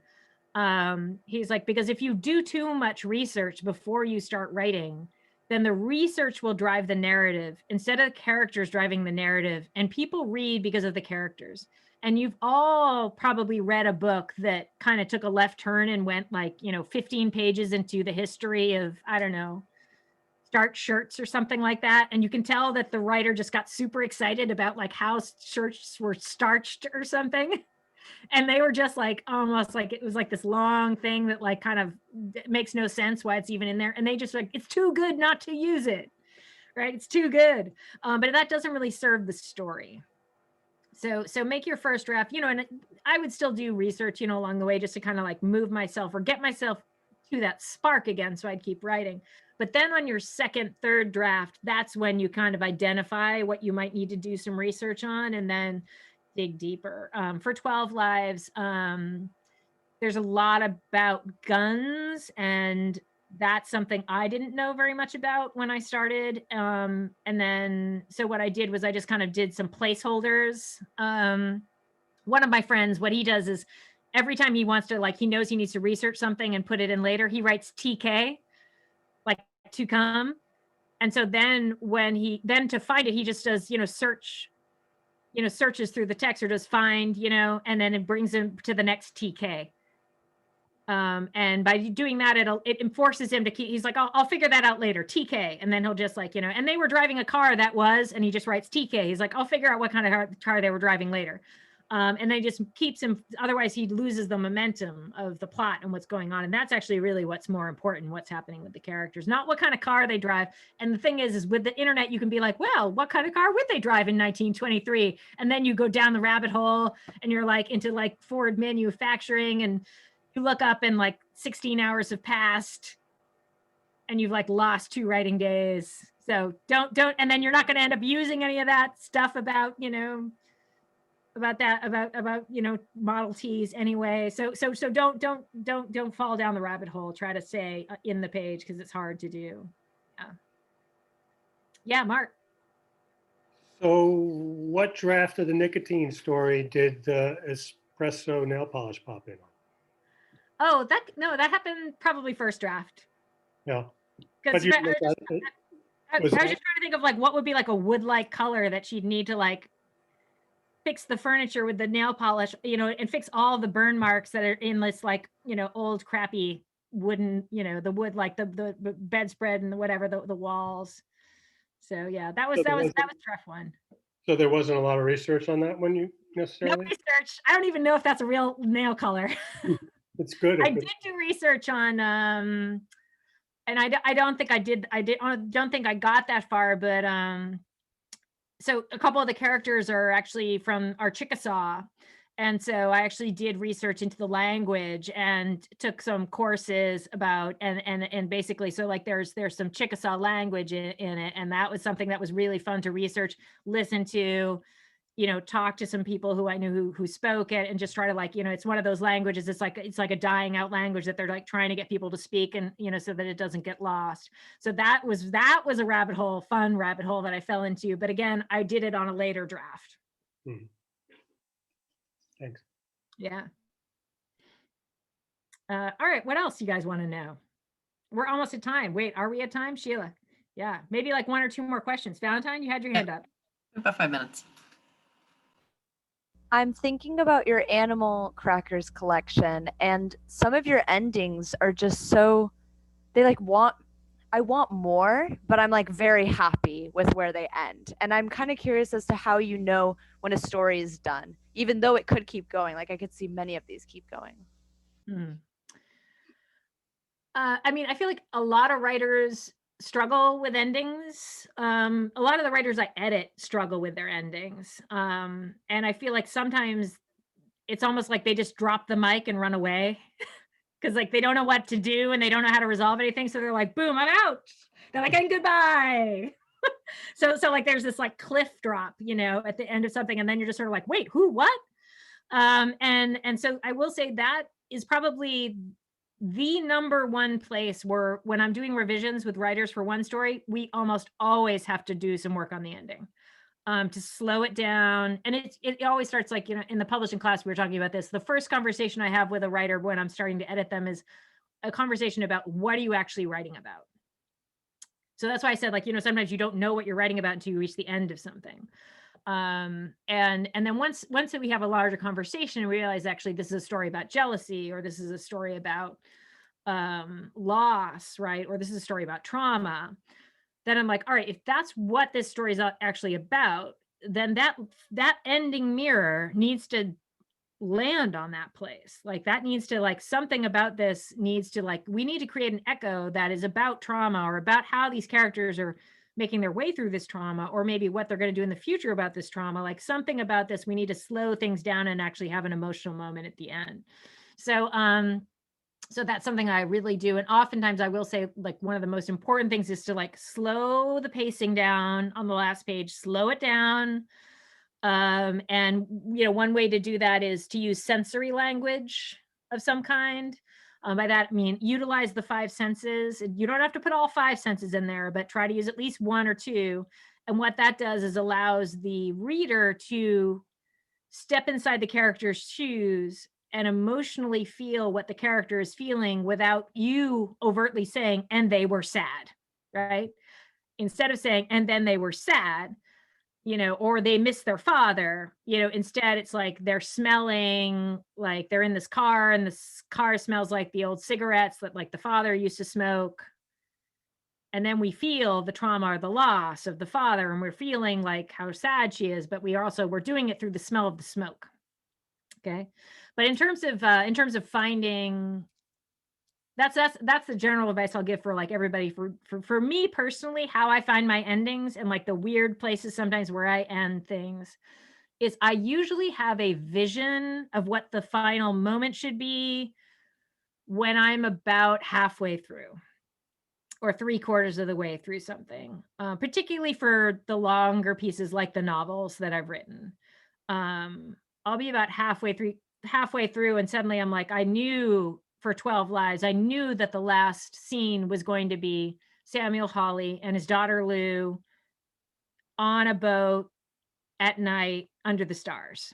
He's like, because if you do too much research before you start writing, then the research will drive the narrative instead of the characters driving the narrative. And people read because of the characters. And you've all probably read a book that kind of took a left turn and went like, 15 pages into the history of, I don't know, starch shirts or something like that, and you can tell that the writer just got super excited about like how shirts were starched or something, and they were just like almost like it was like this long thing that like kind of makes no sense why it's even in there, and they just like, it's too good not to use it, right? It's too good, but that doesn't really serve the story. So make your first draft, and I would still do research, along the way just to kind of like move myself or get myself to that spark again, so I'd keep writing. But then on your second, third draft, that's when you kind of identify what you might need to do some research on and then dig deeper. For 12 Lives, there's a lot about guns, and that's something I didn't know very much about when I started. And then, so what I did was I just kind of did some placeholders. One of my friends, what he does is every time he wants to, like, he knows he needs to research something and put it in later, he writes TK, like to come. And so then then to find it, he just does, search, searches through the text or does find, and then it brings him to the next TK. And by doing that, it forces him to keep, he's like, I'll figure that out later, TK. And then he'll just like, and they were driving a car and he just writes TK. He's like, I'll figure out what kind of car they were driving later. And they just keeps him, otherwise he loses the momentum of the plot and what's going on. And that's actually really what's more important, what's happening with the characters, not what kind of car they drive. And the thing is with the internet, you can be like, well, what kind of car would they drive in 1923? And then you go down the rabbit hole and you're like into like Ford manufacturing, and you look up and like 16 hours have passed and you've like lost 2 writing days. So don't, and then you're not going to end up using any of that stuff about, about Model Ts anyway. So don't fall down the rabbit hole. Try to stay in the page because it's hard to do. Yeah, Mark. So what draft of the nicotine story did the espresso nail polish pop in on? Oh, that happened probably first draft. Yeah. Because I was just trying to think of like what would be like a wood-like color that she'd need to like fix the furniture with the nail polish, and fix all the burn marks that are in this like, old crappy wooden, the wood, like the bedspread and whatever, the walls. So yeah, that was a rough one. So there wasn't a lot of research on that one, you necessarily? No research. I don't even know if that's a real nail color. It's good. I did do research on, and I don't think I don't think I got that far, but so a couple of the characters are actually are Chickasaw, And so I actually did research into the language and took some courses about, and basically, so like there's some Chickasaw language in it. And that was something that was really fun to research, listen to, talk to some people who I knew who spoke it, and just try to like, it's one of those languages. It's like a dying out language that they're like trying to get people to speak, and, so that it doesn't get lost. So that was a rabbit hole, fun rabbit hole that I fell into. But again, I did it on a later draft. Hmm. Thanks. Yeah. All right. What else you guys want to know? We're almost at time. Wait, are we at time, Sheila? Yeah, maybe like 1 or 2 more questions. Valentine, you had your hand up. About 5 minutes. I'm thinking about your animal crackers collection, and some of your endings are just so, I want more, but I'm like very happy with where they end. And I'm kind of curious as to how you know when a story is done, even though it could keep going. Like I could see many of these keep going. I mean, I feel like a lot of writers struggle with endings. A lot of the writers I edit struggle with their endings. And I feel like sometimes it's almost like they just drop the mic and run away because like they don't know what to do and they don't know how to resolve anything. So they're like, boom, I'm out. They're like, and goodbye. So like there's this like cliff drop, at the end of something, and then you're just sort of like, wait, who, what? And so I will say that is probably the number one place where when I'm doing revisions with writers for one story, we almost always have to do some work on the ending to slow it down. And it always starts like, in the publishing class, we were talking about this. The first conversation I have with a writer when I'm starting to edit them is a conversation about what are you actually writing about? So that's why I said, like, sometimes you don't know what you're writing about until you reach the end of something. And then once we have a larger conversation, we realize actually this is a story about jealousy, or this is a story about loss, right? Or this is a story about trauma. Then I'm like, all right, if that's what this story is actually about, then that ending mirror needs to land on that place. Like that needs to, like, something about this needs to, like, we need to create an echo that is about trauma, or about how these characters are making their way through this trauma, or maybe what they're going to do in the future about this trauma. Like something about this, we need to slow things down and actually have an emotional moment at the end. So that's something I really do. And oftentimes I will say, like, one of the most important things is to like slow the pacing down on the last page, slow it down. And one way to do that is to use sensory language of some kind. By that I mean utilize the 5 senses. You don't have to put all 5 senses in there, but try to use at least 1 or 2. And what that does is allows the reader to step inside the character's shoes and emotionally feel what the character is feeling without you overtly saying, and they were sad, right? Instead of saying, and then they were sad, or they miss their father, instead it's like they're smelling, like they're in this car and this car smells like the old cigarettes that like the father used to smoke. And then we feel the trauma or the loss of the father, and we're feeling like how sad she is, but we're doing it through the smell of the smoke. Okay. But in terms of finding, that's the general advice I'll give for like everybody. For me personally, how I find my endings and like the weird places sometimes where I end things is I usually have a vision of what the final moment should be when I'm about halfway through or 3/4 of the way through something, particularly for the longer pieces like the novels that I've written. I'll be about halfway through and suddenly I'm like, I knew for 12 Lives, I knew that the last scene was going to be Samuel Hawley and his daughter Lou on a boat at night under the stars.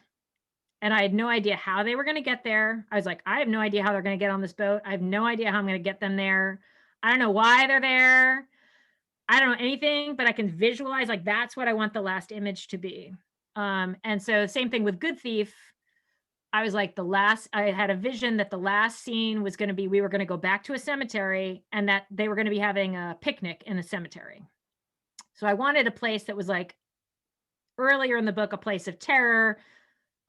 And I had no idea how they were going to get there. I was like, I have no idea how they're going to get on this boat. I have no idea how I'm going to get them there. I don't know why they're there. I don't know anything, but I can visualize, like, that's what I want the last image to be. And so same thing with Good Thief. I was like, I had a vision that the last scene was going to be, we were going to go back to a cemetery and that they were going to be having a picnic in a cemetery. So I wanted a place that was like earlier in the book, a place of terror,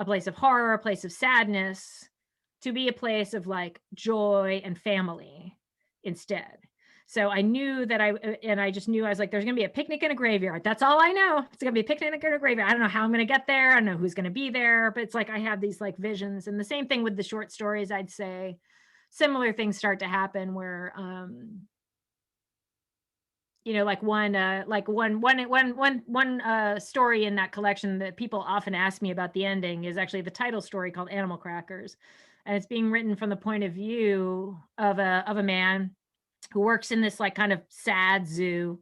a place of horror, a place of sadness, to be a place of like joy and family instead. So I knew that I just knew I was like, there's going to be a picnic in a graveyard. That's all I know. It's going to be a picnic in a graveyard. I don't know how I'm going to get there. I don't know who's going to be there, but it's like, I have these like visions. And the same thing with the short stories, I'd say similar things start to happen where, you know, like one story in that collection that people often ask me about the ending is actually the title story called Animal Crackers. And it's being written from the point of view of a man who works in this like kind of sad zoo.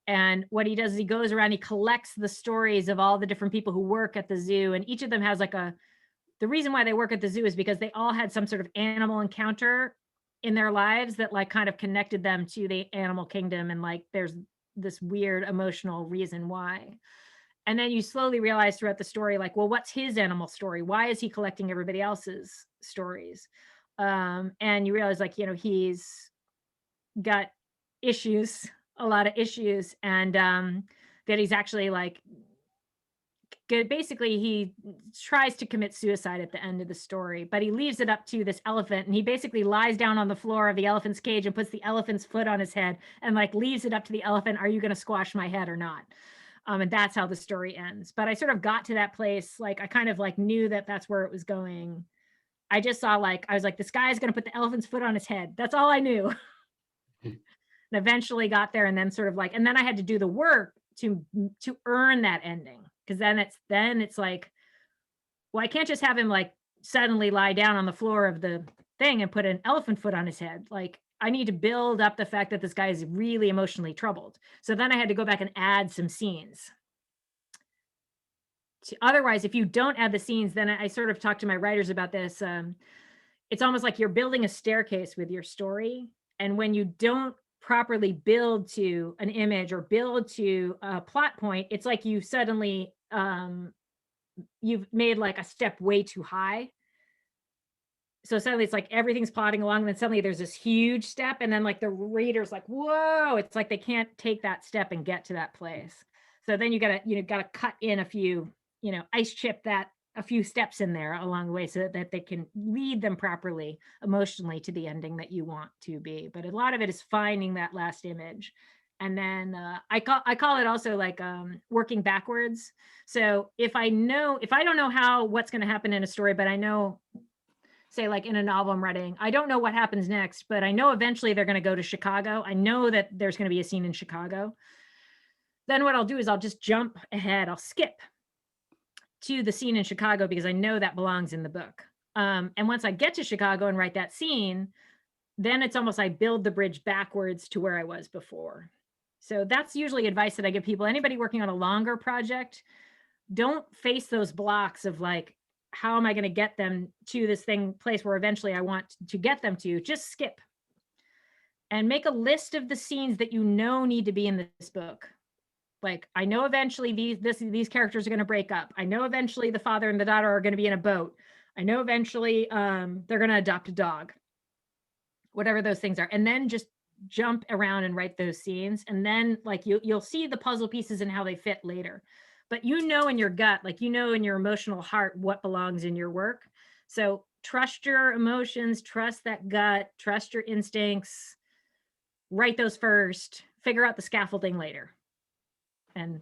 And what he does is he goes around, he collects the stories of all the different people who work at the zoo. And each of them has like the reason why they work at the zoo is because they all had some sort of animal encounter in their lives that like kind of connected them to the animal kingdom. And like, there's this weird emotional reason why. And then you slowly realize throughout the story, like, well, what's his animal story? Why is he collecting everybody else's stories? And you realize like, you know, he's got issues, a lot of issues. And that he's actually like, basically he tries to commit suicide at the end of the story, but he leaves it up to this elephant, and he basically lies down on the floor of the elephant's cage and puts the elephant's foot on his head and like leaves it up to the elephant. Are you going to squash my head or not? And that's how the story ends. But I sort of got to that place. Like I kind of like knew that that's where it was going. I just saw like, I was like, this guy is going to put the elephant's foot on his head. That's all I knew. And eventually got there, and then sort of like, and then I had to do the work to earn that ending. Because then it's like, well, I can't just have him like suddenly lie down on the floor of the thing and put an elephant foot on his head. Like I need to build up the fact that this guy is really emotionally troubled. So then I had to go back and add some scenes. Otherwise, if you don't add the scenes, then I sort of talked to my writers about this. It's almost like you're building a staircase with your story. And when you don't properly build to an image or build to a plot point, it's like you suddenly you've made like a step way too high. So suddenly it's like everything's plodding along, and then suddenly there's this huge step, and then like the reader's like, whoa, it's like they can't take that step and get to that place. So then you gotta cut in a few, ice chip that a few steps in there along the way so that they can lead them properly emotionally to the ending that you want to be. But a lot of it is finding that last image. And then I call it also like working backwards. So if I don't know what's going to happen in a story, but I know, say like in a novel I'm writing, I don't know what happens next, but I know eventually they're going to go to Chicago. I know that there's going to be a scene in Chicago. Then what I'll do is I'll just jump ahead. I'll skip to the scene in Chicago because I know that belongs in the book. And once I get to Chicago and write that scene, then it's almost I build the bridge backwards to where I was before. So that's usually advice that I give people. Anybody working on a longer project, don't face those blocks of like, how am I going to get them to this place where eventually I want to get them to? Just skip and make a list of the scenes that you know need to be in this book. Like, I know eventually these characters are going to break up. I know eventually the father and the daughter are going to be in a boat. I know eventually they're going to adopt a dog, whatever those things are. And then just jump around and write those scenes. And then like you'll see the puzzle pieces and how they fit later. But in your gut, like in your emotional heart, what belongs in your work. So trust your emotions, trust that gut, trust your instincts, write those first, figure out the scaffolding later. And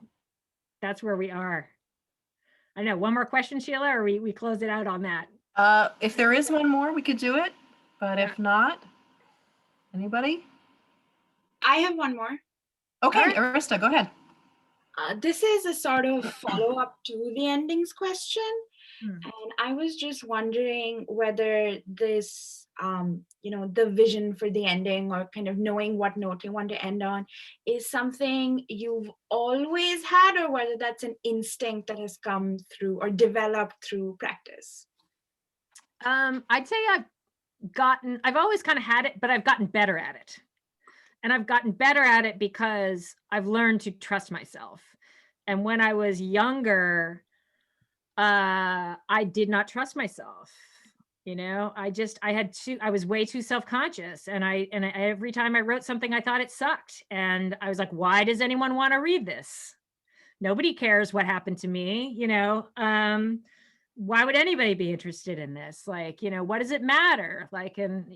that's where we are. I know, one more question, Sheila, or we close it out on that? If there is one more, we could do it. But if not, anybody? I have one more. Okay, Arista, go ahead. This is a sort of follow-up to the endings question. And I was just wondering whether this, the vision for the ending or kind of knowing what note you want to end on is something you've always had, or whether that's an instinct that has come through or developed through practice. I'd say I've always kind of had it, but I've gotten better at it. And I've gotten better at it because I've learned to trust myself. And when I was younger, I did not trust myself. I was way too self-conscious. And every time I wrote something, I thought it sucked. And I was like, why does anyone want to read this? Nobody cares what happened to me. Why would anybody be interested in this? Like, what does it matter? Like, and,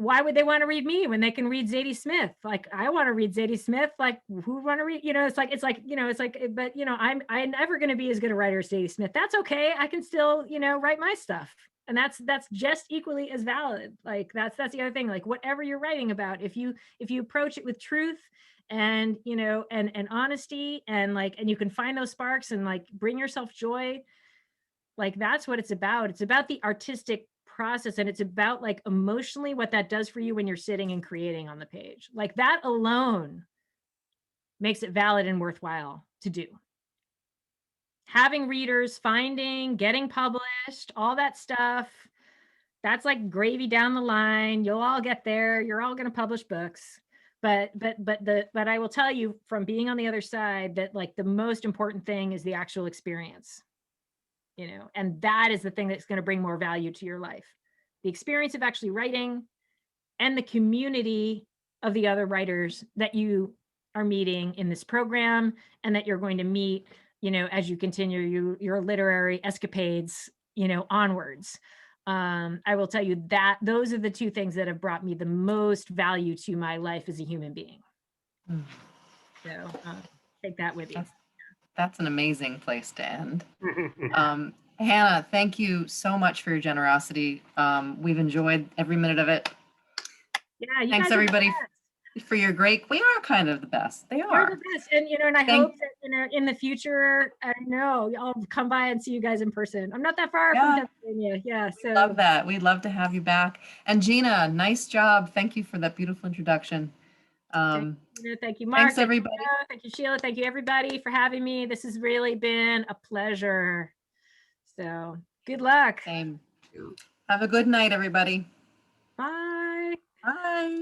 why would they want to read me when they can read Zadie Smith? Like, I want to read Zadie Smith. Like, who want to read, it's like, but I'm never going to be as good a writer as Zadie Smith. That's okay. I can still, write my stuff. And that's just equally as valid. Like, that's the other thing, like whatever you're writing about, if you approach it with truth and, and honesty, and you can find those sparks and like bring yourself joy, like that's what it's about. It's about the artistic process, and it's about like emotionally what that does for you when you're sitting and creating on the page. Like that alone makes it valid and worthwhile to do. Having readers, getting published, all that stuff, that's like gravy down the line. You'll all get there. You're all going to publish books. But I will tell you from being on the other side that like the most important thing is the actual experience. And that is the thing that's going to bring more value to your life. The experience of actually writing and the community of the other writers that you are meeting in this program and that you're going to meet, as you continue your literary escapades, onwards. I will tell you that those are the two things that have brought me the most value to my life as a human being. So take that with you. That's an amazing place to end. Hannah, thank you so much for your generosity. We've enjoyed every minute of it. Yeah, you thanks guys everybody for your great. We are kind of the best. They are the best, and and I hope that in the future, I know I'll come by and see you guys in person. I'm not that far from Pennsylvania. Yeah, so love that. We'd love to have you back. And Gina, nice job. Thank you for that beautiful introduction. Thank you, Mark. Thanks everybody. Thank you, Sheila. Thank you, everybody, for having me. This has really been a pleasure. So good luck. Same. Have a good night, everybody. Bye. Bye.